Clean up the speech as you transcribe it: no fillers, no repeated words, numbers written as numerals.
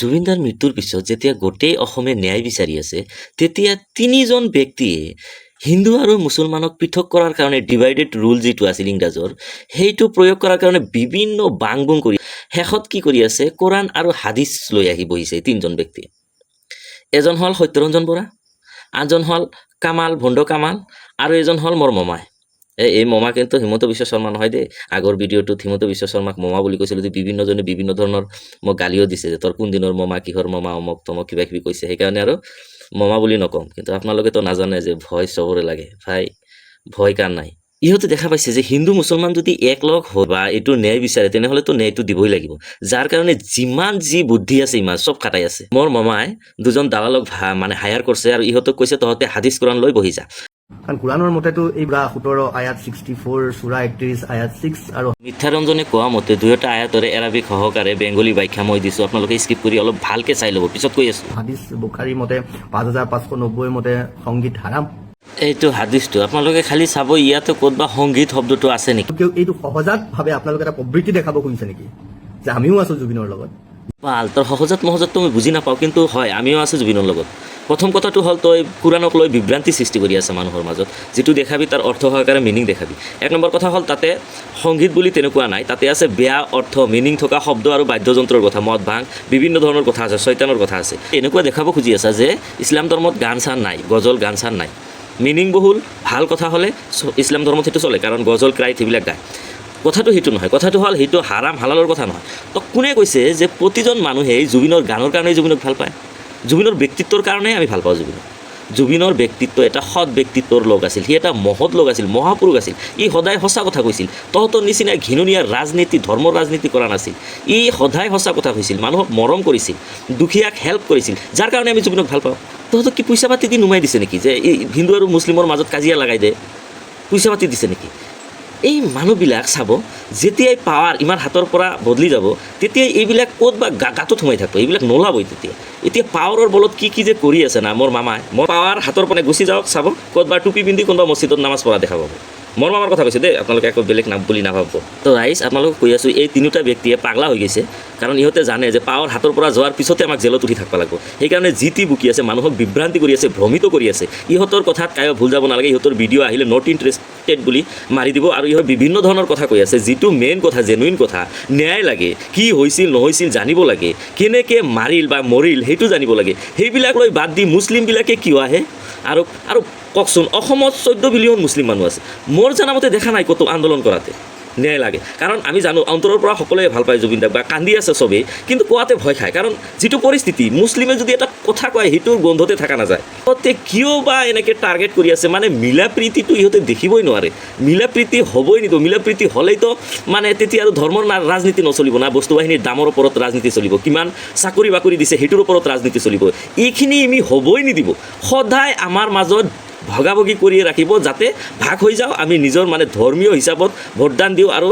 জুবিনদাৰ মৃত্যুৰ পিছত যেতিয়া গোটেই অসমে ন্যায় বিচাৰি আছে তেতিয়া তিনিজন ব্যক্তিয়ে হিন্দু আৰু মুছলমানক পৃথক কৰাৰ কাৰণে ডিভাইডেড ৰুল যিটো আছিল ইংৰাজৰ সেইটো প্ৰয়োগ কৰাৰ কাৰণে বিভিন্ন বাংবুং কৰি শেষত কি কৰি আছে কোৰাণ আৰু হাদিছ লৈ আহি বহিছে তিনিজন ব্যক্তিয়ে। এজন হ'ল সত্যৰঞ্জন বৰা, আনজন হ'ল কামাল ভণ্ড কামাল আৰু এজন হ'ল মোৰ মমাই। এই মমা কিন্তু হিমন্ত বিশ্ব শৰ্মা নহয় দেই। আগৰ ভিডিঅ'টোত হিমন্ত বিশ্ব শৰ্মাক মমা বুলি কৈছিল যে বিভিন্নজনে বিভিন্ন ধৰণৰ মোক গালিও দিছে যে তোৰ কোন দিনৰ মমা কিহৰ মমা অমক তমক কিবা কিবি কৈছে, সেইকাৰণে আৰু মমা বুলি নকম। কিন্তু আপোনালোকেতো নাজানে যে ভয় চবৰে লাগে, ভাই ভয় কার নাই। ইহঁতে দেখা পাইছে যে হিন্দু মুছলমান যদি একলগ হয় বা এইটো ন্যায় বিচাৰে তেনেহ'লেতো ন্যায়টো দিবই লাগিব, যাৰ কাৰণে যিমান যি বুদ্ধি আছে ইমান চব খাটাই আছে। মোৰ মমাই দুজন দালালক মানে হায়াৰ কৰিছে আৰু ইহঁতক কৈছে তহঁতে হাদিছ কোৰাণ লৈ বহি যা। কাৰণ কোৰাণৰ মতেতো এই 17 আয়াত 64 সূৰা 31 আয়াত 6 আৰু মিথ্যাৰঞ্জনে কোৱা মতে দুয়োটা আয়াতৰে এৰাবিক সহকাৰে বেংগলী ব্যাখ্যা মই দিছোঁ, আপোনালোকে স্কিপ কৰি অলপ ভালকে চাই ল'ব, পিছত কৈ আছোঁ। হাদিছ বুখাৰী মতে 5590 মতে সংগীত হাৰাম। এইটো হাদিছটো আপোনালোকে খালি চাব, ইয়াতে ক'তবা সংগীত শব্দটো আছে নেকি। এইটো সহজাতভাৱে আপোনালোকে এটা প্ৰবৃত্তি দেখাব খুজিছে নেকি যে আমিও আছো জুবিনৰ লগত? ভাল, তোৰ সহজাত মহজাতটো মই বুজি নাপাওঁ, কিন্তু হয় আমিও আছোঁ জুবিনৰ লগত। প্ৰথম কথাটো হ'ল তই কোৰাণক লৈ বিভ্ৰান্তি সৃষ্টি কৰি আছে মানুহৰ মাজত, যিটো দেখাবি তাৰ অৰ্থ সহকাৰে মিনিং দেখাবি। এক নম্বৰ কথা হ'ল তাতে সংগীত বুলি তেনেকুৱা নাই, তাতে আছে বেয়া অৰ্থ মিনিং থকা শব্দ আৰু বাদ্যযন্ত্ৰৰ কথা, মদ ভাং বিভিন্ন ধৰণৰ কথা আছে, শয়তানৰ কথা আছে। এনেকুৱা দেখাব খুজি আছা যে ইছলাম ধৰ্মত গান চান নাই, গজল গান চান নাই। মিনিং বহুল ভাল কথা হ'লে ইছলাম ধৰ্মত সেইটো চলে, কাৰণ গজল ক্ৰাইট সেইবিলাক গায়। কথাটো সেইটো নহয়, কথাটো হ'ল সেইটো হাৰাম হালালৰ কথা নহয়। তো কোনে কৈছে যে প্ৰতিজন মানুহেই জুবিনৰ গানৰ কাৰণেই জুবিনক ভাল পায়? জুবিনৰ ব্যক্তিত্বৰ কাৰণেই আমি ভাল পাওঁ জুবিনক। জুবিনৰ ব্যক্তিত্ব এটা সৎ ব্যক্তিত্বৰ লোক আছিল, সি এটা মহৎ লোক আছিল, মহাপুৰুষ আছিল। ই সদায় সঁচা কথা কৈছিল, তহঁতৰ নিচিনা ঘিননীয়া ৰাজনীতি ধৰ্মৰ ৰাজনীতি কৰা নাছিল। ই সদায় সঁচা কথা কৈছিল, মানুহক মৰম কৰিছিল, দুখীয়াক হেল্প কৰিছিল, যাৰ কাৰণে আমি জুবিনক ভাল পাওঁ। তহঁতক কি পইচা পাতি দি নুমাই দিছে নেকি যে এই হিন্দু আৰু মুছলিমৰ মাজত কাজিয়া লগাই দে? পইচা পাতি দিছে নেকি? এই মানুহবিলাক চাব, যেতিয়াই পাৱাৰ ইমান হাতৰ পৰা বদলি যাব তেতিয়াই এইবিলাক ক'ত বা গাঁতত সোমাই থাকিব, এইবিলাক নোলাবই তেতিয়া। এতিয়া পাৱাৰৰ বলত কি কি যে কৰি আছে না মোৰ মামাই, মই পাৱাৰ হাতৰ পৰা গুচি যাওক চাব, ক'তবা টুপি পিন্ধি কোনোবা মছজিদত নামাজ পঢ়া দেখা পাব। মোৰ মামাৰ কথা কৈছে দেই, আপোনালোকে একো বেলেগ নাম বুলি নাভাব। তো ৰাইজ আপোনালোকক কৈ আছোঁ, এই তিনিওটা ব্যক্তিয়ে পাগলা হৈ গৈছে, কাৰণ ইহঁতে জানে যে পাৱাৰ হাতৰ পৰা যোৱাৰ পিছতে আমাক জেলত উঠি থাকিব লাগিব। সেইকাৰণে যি টি বুকি আছে, মানুহক বিভ্ৰান্তি কৰি আছে, ভ্ৰমিত কৰি আছে। ইহঁতৰ কথাত কায়ো ভুল যাব নালাগে, ইহঁতৰ ভিডিঅ' আহিলে নট ইণ্টাৰেষ্টেড বুলি মাৰি দিব। আৰু ইহঁত বিভিন্ন ধৰণৰ কথা কৈ আছে, যিটো মেইন কথা জেনুইন কথা, ন্যায় লাগে, কি হৈছিল নহৈছিল জানিব লাগে, কেনেকৈ মাৰিল বা মৰিল সেইটো জানিব লাগে, সেইবিলাক লৈ বাদ দি মুছলিমবিলাকে কিয় আহে? আৰু কওকচোন, অসমত 14 বিলিয়ন মুছলিম মানুহ আছে, মোৰ জানামতে দেখা নাই ক'তো আন্দোলন কৰাতে। ন্যায় লাগে, কাৰণ আমি জানো অন্তৰৰ পৰা সকলোৱে ভাল পায় জুবিন দাক বা কান্দি আছে চবেই, কিন্তু কোৱাতে ভয় খায়, কাৰণ যিটো পৰিস্থিতি মুছলিমে যদি এটা কথা কয় সেইটোৰ গোন্ধতে থকা নাযায়। ইহঁতে কিয় বা এনেকৈ টাৰ্গেট কৰি আছে? মানে মিলা প্ৰীতিটো ইহঁতে দেখিবই নোৱাৰে, মিলা প্ৰীতি হ'বই নিদিব। মিলা প্ৰীতি হ'লেইতো মানে তেতিয়া আৰু ধৰ্মৰ ৰাজনীতি নচলিব না, বস্তু বাহিনীৰ দামৰ ওপৰত ৰাজনীতি চলিব, কিমান চাকৰি বাকৰি দিছে সেইটোৰ ওপৰত ৰাজনীতি চলিব। এইখিনি আমি হ'বই নিদিব। সদায় আমাৰ মাজত ভগাভগি কৰিয়ে ৰাখিব, যাতে ভাগ হৈ যাওঁ, আমি নিজৰ মানে ধৰ্মীয় হিচাপত ভোটদান দিওঁ আৰু